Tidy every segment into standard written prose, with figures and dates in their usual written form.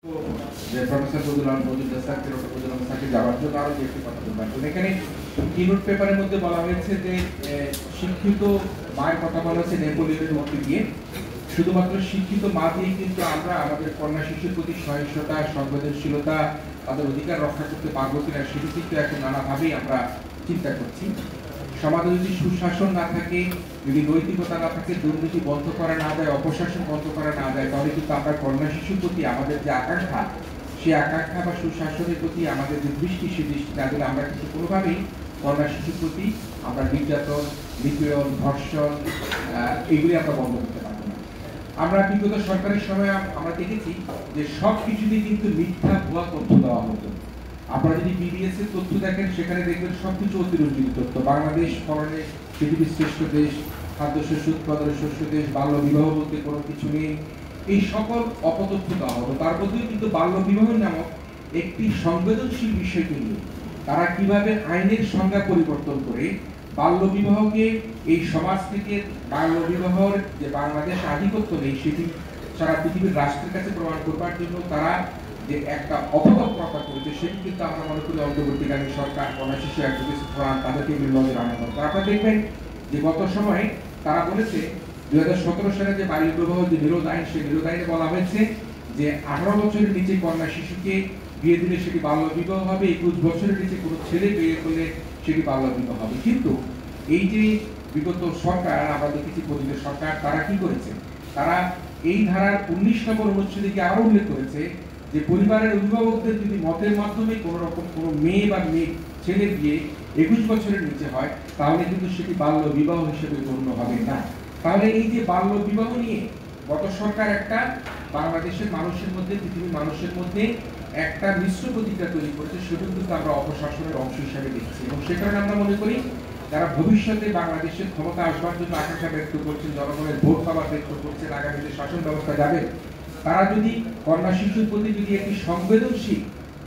যে প্রফেসর মজুমদার স্যারকে যাওয়ার জন্য আরো একটি কথা বলবেন। এখানে কিনোট পেপারের মধ্যে বলা হয়েছে যে শিক্ষিত মায়ের কথা বলা হচ্ছে নেপোলিয়নের মধ্যে দিয়ে শুধুমাত্র শিক্ষিত মা দিয়ে কিন্তু আমরা আমাদের কন্যা শিশুর প্রতি সহিংসতা, সংবেদনশীলতা, তাদের অধিকার রক্ষা করতে পারবো কিনা সেটি কিন্তু এখন নানাভাবেই আমরা চিন্তা করছি। সমাজে যদি সুশাসন না থাকে, যদি নৈতিকতা না থাকে, দুর্নীতি বন্ধ করা না যায়, অপশাসন বন্ধ করা না যায়, তাহলে কিন্তু আমরা কন্যা শিশুর প্রতি আমাদের যে আকাঙ্ক্ষা, সেই আকাঙ্ক্ষা বা সুশাসনের প্রতি আমাদের যে দৃষ্টি, সেই দৃষ্টি না দিলে আমরা কিন্তু কোনোভাবেই কন্যা শিশুর প্রতি আমরা নির্যাতন, নিপীড়ন, ধর্ষণ এগুলি আমরা বন্ধ করতে পারবো না। আমরা বিগত সরকারের সময় আমরা দেখেছি যে সব কিছুতেই কিন্তু মিথ্যা ভুয়া তথ্য দেওয়া হতো। আপনারা যদি বিবিএস এর তথ্য দেখেন, সেখানে দেখবেন সবকিছু অতিরঞ্জিত তথ্য। বাংলাদেশ ফলনে পৃথিবীর শ্রেষ্ঠ দেশ, খাদ্যশস্য উৎপাদনের শস্য দেশ, বাল্য বিবাহ বলতে কোনো কিছু নেই, এই সকল অপতথ্য দেওয়া হতো। তার মধ্যেও কিন্তু বাল্য বিবাহ নামক একটি সংবেদনশীল বিষয়কে নিয়ে তারা কিভাবে আইনের সংজ্ঞা পরিবর্তন করে বাল্য বিবাহকে এই সমাজ থেকে বাল্য বিবাহর যে বাংলাদেশ আধিপত্য নেই সেটি সারা পৃথিবীর রাষ্ট্রের কাছে প্রমাণ করবার জন্য তারা যে একটা অপতৎপরতা করেছে, সেটি কিন্তু আমরা মনে করি অন্তর্বর্তীকালীন সরকার, কন্যা শিশু অ্যাডভোকেসি ফোরাম তাদেরকে নজরে আনা দরকার। আপনারা দেখবেন যে গত সময়ে তারা বলেছে 2017 সালে যে বাল্য বিবাহ যে নিরোধ আইন, সেই নিরোধ আইনে বলা হয়েছে যে 18 বছরের নিচে কন্যা শিশুকে বিয়ে দিলে সেটি বাল্য বিবাহ হবে, 21 বছরের নিচে কোনো ছেলে বিয়ে করলে সেটি বাল্য বিবাহ হবে। কিন্তু এই যে বিগত সরকার, আমরা দেখেছি পতিত সরকার, তারা কি করেছে, তারা এই ধারার 19 নম্বর অনুচ্ছেদে কি আরো উল্লেখ করেছে যে পরিবারের অভিভাবকদের যদি মতের মাধ্যমে কোন রকম কোনো মেয়ে বা ছেলে বিয়ে 21 বছরের নিচে হয়, তাহলে কিন্তু সেটি বাল্য বিবাহ হিসেবে গণ্য হবে না। তাহলে এই যে বাল্য বিবাহ নিয়ে গত সরকার একটা বাংলাদেশের মানুষের মধ্যে, পৃথিবীর মানুষের মধ্যে একটা মিশ্র প্রতিক্রিয়া তৈরি করেছে, সেটা কিন্তু আমরা অপশাসনের অংশ হিসাবে দেখছি। এবং সে কারণে আমরা মনে করি যারা ভবিষ্যতে বাংলাদেশের ক্ষমতা আসবার জন্য আকাঙ্ক্ষা ব্যক্ত করছেন, জনগণের ভোট পাওয়ার ব্যক্ত করছেন, আগামী যে শাসন ব্যবস্থা যাবে, তারা যদি কন্যা শিশুর প্রতি যদি একটি সংবেদনশীল,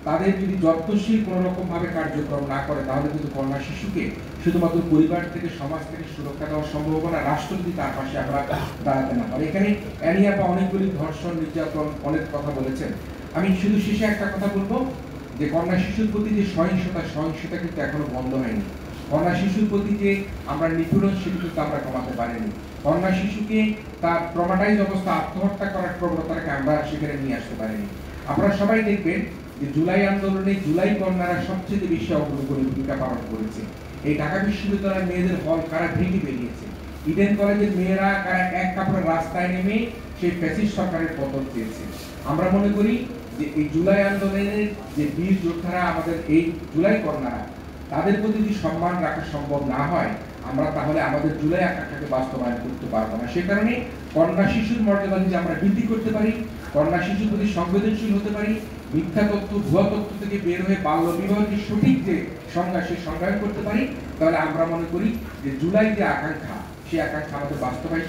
তাদের যদি যত্নশীল কোন রকম ভাবে কার্যক্রম না করে, তাহলে কিন্তু কন্যা শিশুকে শুধুমাত্র পরিবার থেকে, সমাজ থেকে সুরক্ষা দেওয়ার সম্ভাবনা রাষ্ট্র যদি তার পাশে আমরা দাঁড়াতে না পারি। এখানে অ্যানিয়াপা অনেকগুলি ধর্ষণ, নির্যাতন, অনেক কথা বলেছেন। আমি শুধু শেষে একটা কথা বলবো যে কন্যা শিশুর প্রতি যে সহিংসতা কিন্তু এখনো বন্ধ হয়নি। কন্যা শিশুর প্রতি যে আমরা নিপীড়ন, সেটি কিন্তু আমরা কমাতে পারিনি। কন্যা শিশুকে তার ট্রমাটাইজ অবস্থা, আত্মহত্যা করার প্রবণতাকে আমরা সেখানে নিয়ে আসতে পারিনি। আপনারা সবাই দেখবেন যে জুলাই আন্দোলনে জুলাই কন্যারা সবচেয়ে বেশি অগ্রগণী ভূমিকা পালন করেছে। এই ঢাকা বিশ্ববিদ্যালয়ের মেয়েদের হল কারা ভেঙে বেরিয়েছে, ইডেন কলেজের মেয়েরা কারা এক কাপড়ে রাস্তায় নেমে সেই ফ্যাসিস্ট সরকারের পতন চেয়েছে। আমরা মনে করি যে এই জুলাই আন্দোলনের যে বীর যোদ্ধারা, আমাদের এই জুলাই কন্যারা, তাদের প্রতি যদি সম্মান রাখা সম্ভব না হয়, আমরা তাহলে আমাদের জুলাই আকাঙ্ক্ষাকে বাস্তবায়ন করতে পারবো না। সে কারণে কন্যা শিশুর মর্যাদা যদি আমরা বৃদ্ধি করতে পারি, কন্যা শিশুর প্রতি সংবেদনশীল হতে পারি, মিথ্যা তথ্য, ভুয়া তথ্য থেকে বের হয়ে বাল্য বিবাহের সঠিক যে সংজ্ঞা, সে সংজ্ঞায়ন করতে পারি, তাহলে আমরা মনে করি যে জুলাই যে আকাঙ্ক্ষা, সেই আকাঙ্ক্ষা আমাদের বাস্তবায়িত